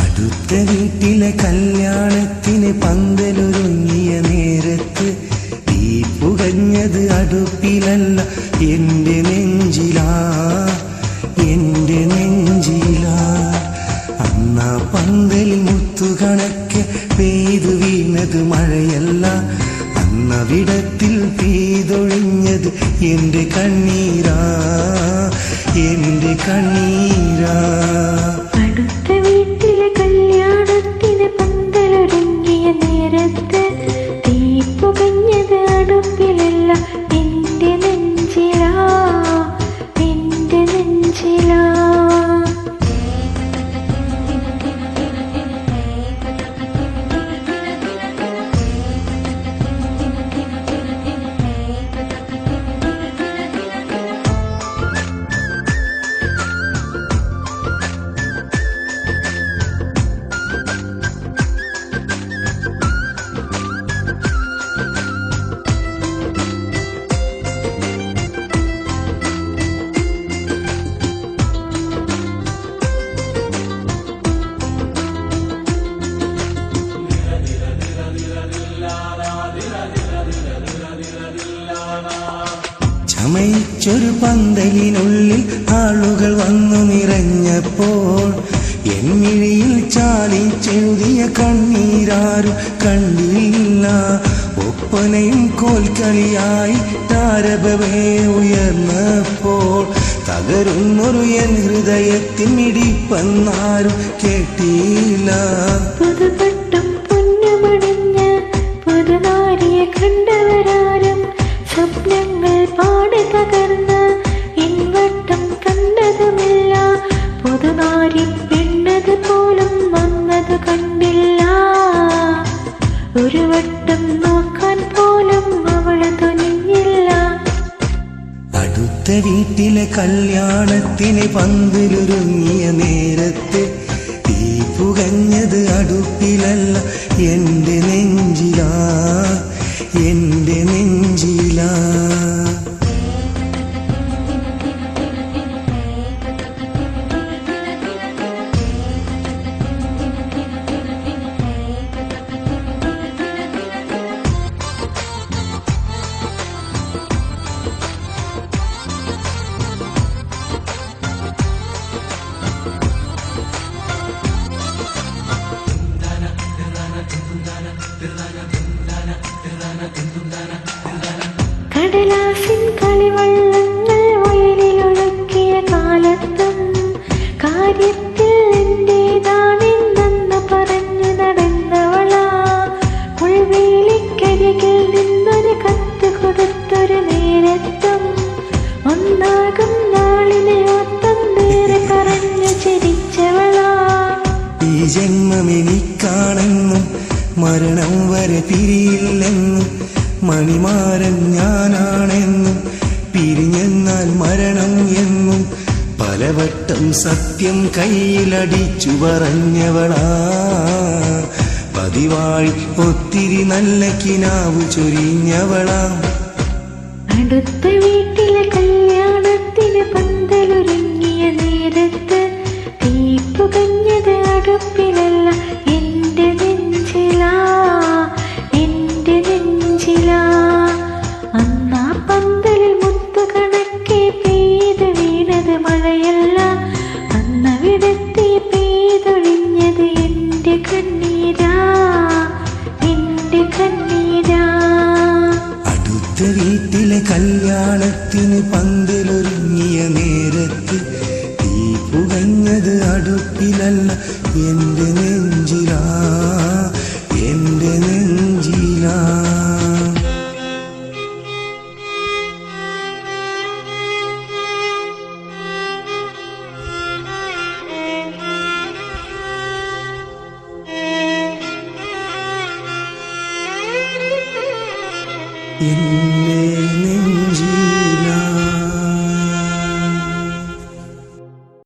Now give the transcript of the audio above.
അടുത്ത വീട്ടിലെ കല്യാണത്തിന് പന്തലൊരുങ്ങിയ നേരത്ത് തീ പുകഞ്ഞത് അടുപ്പിലല്ല എന്റെ നെഞ്ചിലാ, എന്റെ നെഞ്ചിലാ. അന്നാ പന്തലിൽ മുത്തുകണക്ക് പെയ്തു വീണത് മഴയല്ല, അന്നവിടത്തിൽ പെയ്തൊഴിഞ്ഞത് എന്റെ കണ്ണീരാ, എന്റെ കണ്ണീരാ. അടുത്ത വീട്ടിലെ കല്യാണത്തിന് പന്തലൊരുങ്ങിയ നേരത്ത് തീ പുകഞ്ഞത് അടുപ്പിലല്ല എന്റെ നെഞ്ചിലാ, എന്റെ നെഞ്ചിലാ. ചമയിച്ചൊരു പന്തലിനുള്ളിൽ ആളുകൾ വന്നു നിറഞ്ഞപ്പോൾ എന്നിഴിയിൽ ചാലിച്ചെഴുതിയ കണ്ണീരാരും കണ്ടില്ല. ഒപ്പനയും കോൽക്കളിയായി താരഭവേ ഉയർന്നപ്പോൾ തകരുന്നൊരു എൻ ഹൃദയത്തിൻ മിടിപ്പെന്നാരും കേട്ടില്ല. പുതുപട്ടം പൊന്നുമണിഞ്ഞ് പുതുനാരിയെ കണ്ടവരാരും സ്വപ്നങ്ങൾ പാടി തകർന്ന് ഇൻവട്ടം കണ്ടതുമില്ല. പുതുനാരി പെണ്ണത് പോലും വന്നത് കണ്ടില്ല. ഒരു വട്ടം നോക്കാൻ പോലും അവള് തുനിഞ്ഞില്ല. അടുത്ത വീട്ടിലെ കല്യാണത്തിന് പന്തലൊരുങ്ങിയ നേരത്ത് തീ പുകഞ്ഞത് അടുപ്പിലല്ല എന്റെ നെഞ്ചിലാ, എന്റെ നെഞ്ചിലാ. കടലാസിൻ കളിവള്ളങ്ങൾ വയലിലൊഴുക്കിയ കാലത്തും കാര്യത്തിൽ എന്റേതാണെന്നു പറഞ്ഞു നടന്നവളാ. ഉൾവേലിക്കരികിൽ നിന്നൊരു കത്ത് കൊടുത്തൊരു നേരത്തും ഒന്നാകും നാളിനെ ഓർത്തന്നേറെ പറഞ്ഞു ചിരിച്ചവളാ. ഈ ജന്മമെനിക്കാണെന്നും മരണം വരെ പിരിയില്ലെന്നും മണിമാരൻ ഞാനാണെന്നും പിരിഞ്ഞെന്നാൽ മരണം എന്നും പലവട്ടം സത്യം കയ്യിലടിച്ചു പറഞ്ഞവളാ. പതിവായി ഒത്തിരി നല്ല കിനാവ് ചൊരിഞ്ഞവളാ. അടുത്ത വീട്ടിലെ കല്യാണത്തിന് പന്തലൊരുങ്ങിയ നേരത്ത് തീ പുകഞ്ഞത് അടുപ്പിലല്ല എന്റെ നെഞ്ചിലാ, എന്റെ നെഞ്ചിലാ. അന്നാ പന്തലിൽ മുത്തുകണക്കെ പെയ്ത് വീണത് മഴയല്ല, അന്നവിടത്തെ പെയ്തൊഴിഞ്ഞത് എന്റെ കണ്ണീരാ, എന്റെ കണ്ണീരാ. അടുത്ത വീട്ടിലെ കല്യാണത്തിന് പന്തലൊരുങ്ങിയ നേരത്ത് തീ പുകഞ്ഞത് അടുപ്പിലല്ല എന്റെ നെഞ്ചിലാ, എന്റെ നെഞ്ചിലാ. എന്റെ നെഞ്ചിലാ.